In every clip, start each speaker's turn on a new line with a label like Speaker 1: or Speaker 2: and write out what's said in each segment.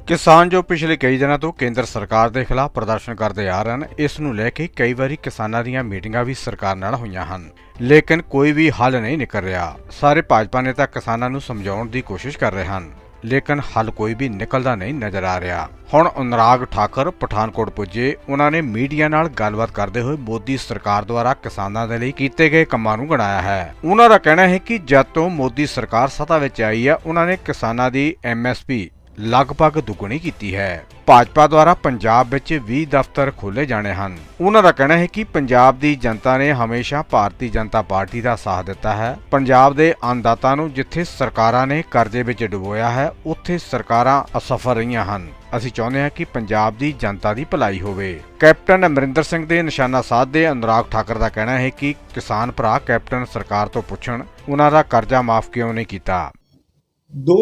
Speaker 1: ਕਿਸਾਨ ਜੋ ਪਿਛਲੇ ਕਈ ਦਿਨਾਂ ਤੋਂ ਕੇਂਦਰ ਸਰਕਾਰ ਦੇ ਖਿਲਾਫ ਪ੍ਰਦਰਸ਼ਨ ਕਰਦੇ ਆ ਰਹੇ ਹਨ, ਇਸ ਨੂੰ ਲੈ ਕੇ ਕਈ ਵਾਰੀ ਕਿਸਾਨਾਂ ਦੀਆਂ ਮੀਟਿੰਗਾਂ ਵੀ ਸਰਕਾਰ ਨਾਲ ਹੋਈਆਂ ਹਨ, ਲੇਕਿਨ ਕੋਈ ਵੀ ਹੱਲ ਨਹੀਂ ਨਿਕਲ ਰਿਹਾ। ਸਾਰੇ ਭਾਜਪਾ ਨੇਤਾ ਕਿਸਾਨਾਂ ਨੂੰ ਸਮਝਾਉਣ ਦੀ ਕੋਸ਼ਿਸ਼ ਕਰ ਰਹੇ ਹਨ, ਲੇਕਿਨ ਹੱਲ ਕੋਈ ਵੀ ਨਿਕਲਦਾ ਨਹੀਂ ਨਜ਼ਰ ਆ ਰਿਹਾ। ਹੁਣ ਅਨੁਰਾਗ ਠਾਕੁਰ ਪਠਾਨਕੋਟ ਪੁੱਜੇ। ਉਹਨਾਂ ਨੇ ਮੀਡੀਆ ਨਾਲ ਗੱਲਬਾਤ ਕਰਦੇ ਹੋਏ ਮੋਦੀ ਸਰਕਾਰ ਦੁਆਰਾ ਕਿਸਾਨਾਂ ਦੇ ਲਈ ਕੀਤੇ ਗਏ ਕੰਮਾਂ ਨੂੰ ਗਿਣਾਇਆ ਹੈ। ਉਹਨਾਂ ਦਾ ਕਹਿਣਾ ਹੈ ਕਿ ਜਦ ਤੋਂ ਮੋਦੀ ਸਰਕਾਰ ਸੱਤਾ ਵਿੱਚ ਆਈ ਹੈ, ਉਹਨਾਂ ਨੇ ਕਿਸਾਨਾਂ ਦੀ MSP ਲਗਭਗ ਦੁੱਗਣੀ ਕੀਤੀ ਹੈ। ਭਾਜਪਾ ਦੁਆਰਾ ਪੰਜਾਬ ਵਿੱਚ 20 ਦਫ਼ਤਰ ਖੋਲ੍ਹੇ ਜਾਣੇ ਹਨ। ਉਹਨਾਂ ਦਾ ਕਹਿਣਾ ਹੈ ਕਿ ਪੰਜਾਬ ਦੀ ਜਨਤਾ ਨੇ ਹਮੇਸ਼ਾ ਭਾਰਤੀ ਜਨਤਾ ਪਾਰਟੀ ਦਾ ਸਾਥ ਦਿੱਤਾ ਹੈ। ਪੰਜਾਬ ਦੇ ਅੰਨਦਾਤਾ ਨੂੰ ਜਿੱਥੇ ਸਰਕਾਰਾਂ ਨੇ ਕਰਜ਼ੇ ਵਿੱਚ ਡੁਬੋਇਆ ਹੈ, ਉੱਥੇ ਸਰਕਾਰਾਂ ਅਸਫਲ ਰਹੀਆਂ ਹਨ। ਅਸੀਂ ਚਾਹੁੰਦੇ ਹਾਂ ਕਿ ਪੰਜਾਬ ਦੀ ਜਨਤਾ ਦੀ ਭਲਾਈ ਹੋਵੇ। ਕੈਪਟਨ ਅਮਰਿੰਦਰ ਸਿੰਘ ਦੇ ਨਿਸ਼ਾਨਾ ਸਾਧਦੇ ਅਨੁਰਾਗ ਠਾਕੁਰ ਦਾ ਕਹਿਣਾ ਹੈ ਕਿ ਕਿਸਾਨ ਭਰਾ ਕੈਪਟਨ सरकार ਤੋਂ ਪੁੱਛਣ, ਉਹਨਾਂ ਦਾ ਕਰਜ਼ਾ ਮਾਫ ਕਿਉਂ नहीं ਕੀਤਾ।
Speaker 2: 2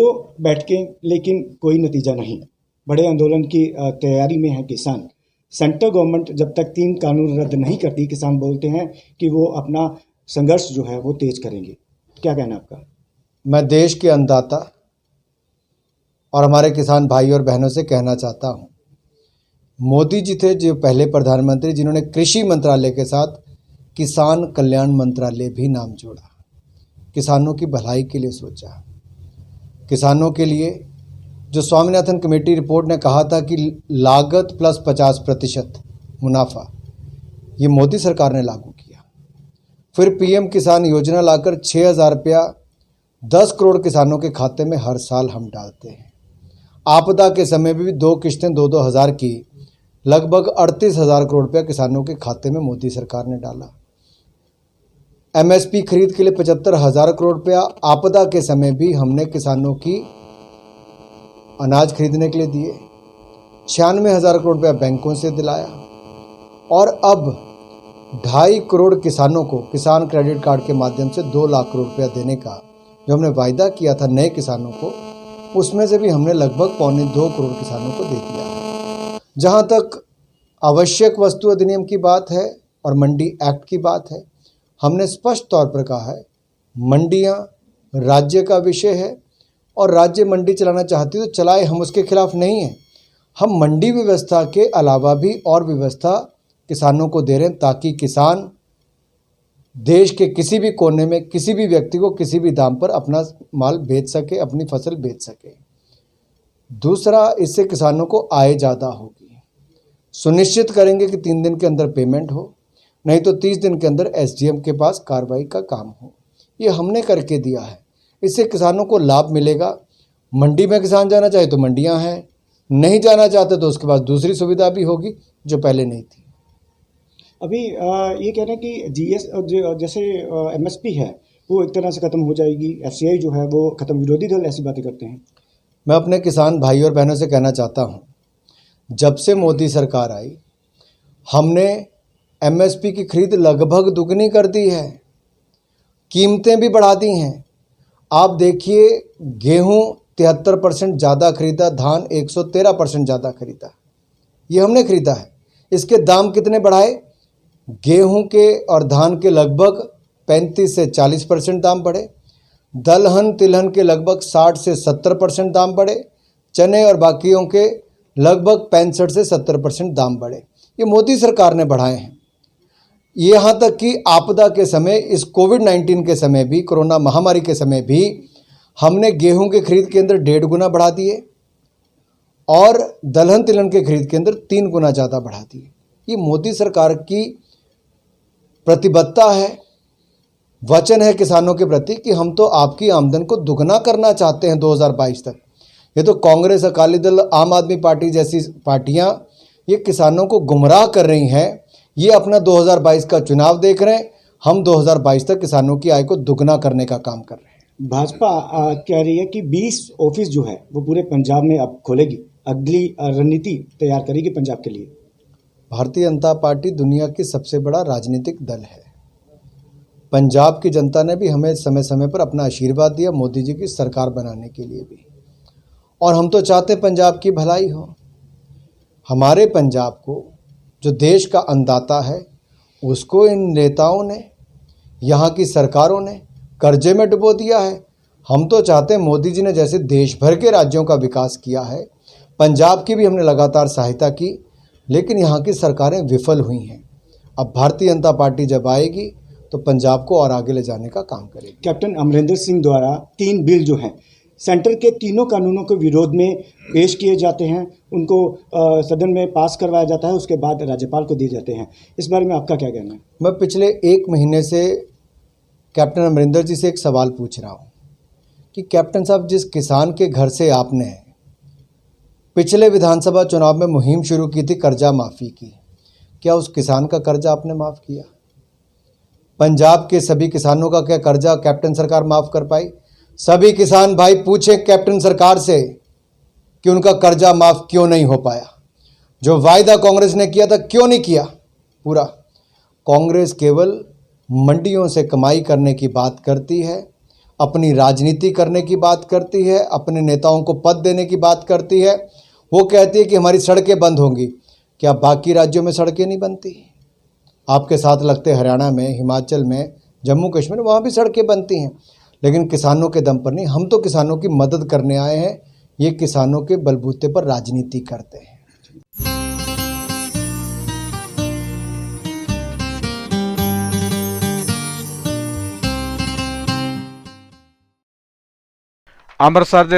Speaker 2: बैठकें लेकिन कोई नतीजा नहीं। बड़े आंदोलन की तैयारी में है किसान। सेंट्रल गवर्नमेंट जब तक 3 कानून रद्द नहीं करती, किसान बोलते हैं कि वो अपना संघर्ष जो है वो तेज करेंगे। क्या कहना आपका?
Speaker 3: मैं देश के अन्नदाता और हमारे किसान भाई और बहनों से कहना चाहता हूँ, मोदी जी थे जो पहले प्रधानमंत्री, जिन्होंने कृषि मंत्रालय के साथ किसान कल्याण मंत्रालय भी नाम जोड़ा, किसानों की भलाई के लिए सोचा। किसानों के लिए जो स्वामीनाथन कमेटी रिपोर्ट ने कहा था कि लागत प्लस 50% मुनाफा, ये मोदी सरकार ने लागू किया। फिर PM किसान योजना लाकर 6,000 रुपया 10 करोड़ किसानों के खाते में हर साल हम डालते हैं। आपदा के समय भी 2 किश्तें 2-2 हज़ार की लगभग 38,000 करोड़ रुपया किसानों के खाते में मोदी सरकार ने डाला। MSP खरीद के लिए 75,000 करोड़ रुपया आपदा के समय भी हमने किसानों की अनाज खरीदने के लिए दिए। 96,000 करोड़ रुपया बैंकों से दिलाया और अब 2.5 करोड़ किसानों को किसान क्रेडिट कार्ड के माध्यम से 2 लाख करोड़ रुपया देने का जो हमने वायदा किया था नए किसानों को, उसमें से भी हमने लगभग 2.25 करोड़ किसानों को दे दिया है। जहाँ तक आवश्यक वस्तु अधिनियम की बात है और मंडी एक्ट की बात है, हमने स्पष्ट तौर पर कहा है मंडियां राज्य का विषय है और राज्य मंडी चलाना चाहती तो चलाए, हम उसके खिलाफ नहीं हैं। हम मंडी व्यवस्था के अलावा भी और व्यवस्था किसानों को दे रहे हैं ताकि किसान देश के किसी भी कोने में किसी भी व्यक्ति को किसी भी दाम पर अपना माल बेच सके, अपनी फसल बेच सके। दूसरा, इससे किसानों को आय ज़्यादा होगी। सुनिश्चित करेंगे कि 3 दिन के अंदर पेमेंट हो, नहीं तो 30 दिन के अंदर SDM के पास कार्रवाई का काम हो। ये हमने करके दिया है। इससे किसानों को लाभ मिलेगा। मंडी में किसान जाना चाहे तो मंडियां हैं, नहीं जाना चाहते तो उसके पास दूसरी सुविधा भी होगी जो पहले नहीं थी।
Speaker 2: अभी ये कह रहे हैं कि GS जैसे MSP है वो एक तरह से ख़त्म हो जाएगी, FCI जो है वो ख़त्म। विरोधी दल ऐसी बातें करते हैं।
Speaker 3: मैं अपने किसान भाई और बहनों से कहना चाहता हूँ, जब से मोदी सरकार आई हमने MSP की खरीद लगभग दुगनी कर दी है, कीमतें भी बढ़ा दी हैं। आप देखिए, गेहूं 73% ज़्यादा खरीदा, धान 113% ज़्यादा खरीदा, ये हमने खरीदा है। इसके दाम कितने बढ़ाए? गेहूं के और धान के लगभग 35 से 40% दाम बढ़े, दलहन तिलहन के लगभग 60 से 70% दाम बढ़े, चने और बाकियों के लगभग 65 से 70% दाम बढ़े। ये मोदी सरकार ने बढ़ाए हैं। यहाँ तक कि आपदा के समय, इस कोविड-19 के समय भी, कोरोना महामारी के समय भी हमने गेहूं के खरीद के अंदर 1.5 गुना बढ़ा दिए और दलहन तिलहन के खरीद के अंदर 3 गुना ज़्यादा बढ़ा दिए। ये मोदी सरकार की प्रतिबद्धता है, वचन है किसानों के प्रति कि हम तो आपकी आमदन को दुगना करना चाहते हैं 2022 तक। ये तो कांग्रेस, अकाली दल, आम आदमी पार्टी जैसी पार्टियाँ ये किसानों को गुमराह कर रही हैं। ये अपना 2022 का चुनाव देख रहे हैं, हम 2022 तक किसानों की आय को दुगना करने का काम कर रहे हैं।
Speaker 2: भाजपा कह रही है कि 20 ऑफिस जो है वो पूरे पंजाब में अब खोलेगी, अगली रणनीति तैयार करेगी पंजाब के लिए।
Speaker 3: भारतीय जनता पार्टी दुनिया की सबसे बड़ा राजनीतिक दल है। पंजाब की जनता ने भी हमें समय समय पर अपना आशीर्वाद दिया मोदी जी की सरकार बनाने के लिए भी, और हम तो चाहते पंजाब की भलाई हो। हमारे पंजाब को, जो देश का अन्नदाता है, उसको इन नेताओं ने, यहाँ की सरकारों ने कर्जे में डुबो दिया है। हम तो चाहते हैं मोदी जी ने जैसे देश भर के राज्यों का विकास किया है, पंजाब की भी हमने लगातार सहायता की, लेकिन यहाँ की सरकारें विफल हुई हैं। अब भारतीय जनता पार्टी जब आएगी तो पंजाब को और आगे ले जाने का काम करेगी।
Speaker 2: कैप्टन अमरिंदर सिंह द्वारा 3 बिल जो हैं सेंटर के तीनों कानूनों के विरोध में पेश किए जाते हैं, उनको सदन में पास करवाया जाता है, उसके बाद राज्यपाल को दिए जाते हैं। इस बारे में आपका क्या कहना है?
Speaker 3: मैं पिछले 1 महीने से कैप्टन अमरिंदर जी से एक सवाल पूछ रहा हूँ कि कैप्टन साहब, जिस किसान के घर से आपने पिछले विधानसभा चुनाव में मुहिम शुरू की थी कर्जा माफ़ी की, क्या उस किसान का कर्जा आपने माफ़ किया? पंजाब के सभी किसानों का क्या कर्जा कैप्टन सरकार माफ़ कर पाई? सभी किसान भाई पूछे कैप्टन सरकार से कि उनका कर्जा माफ़ क्यों नहीं हो पाया? जो वायदा कांग्रेस ने किया था क्यों नहीं किया पूरा? कांग्रेस केवल मंडियों से कमाई करने की बात करती है, अपनी राजनीति करने की बात करती है, अपने नेताओं को पद देने की बात करती है। वो कहती है कि हमारी सड़कें बंद होंगी। क्या बाकी राज्यों में सड़कें नहीं बनती? आपके साथ लगते हरियाणा में, हिमाचल में, जम्मू कश्मीर, वहाँ भी सड़कें बनती हैं, लेकिन किसानों के दम पर नहीं। हम तो किसानों की मदद करने आए हैं, ये किसानों के बलबूते पर राजनीति करते हैं।
Speaker 1: ਅੰਮ੍ਰਿਤਸਰ ਦੇ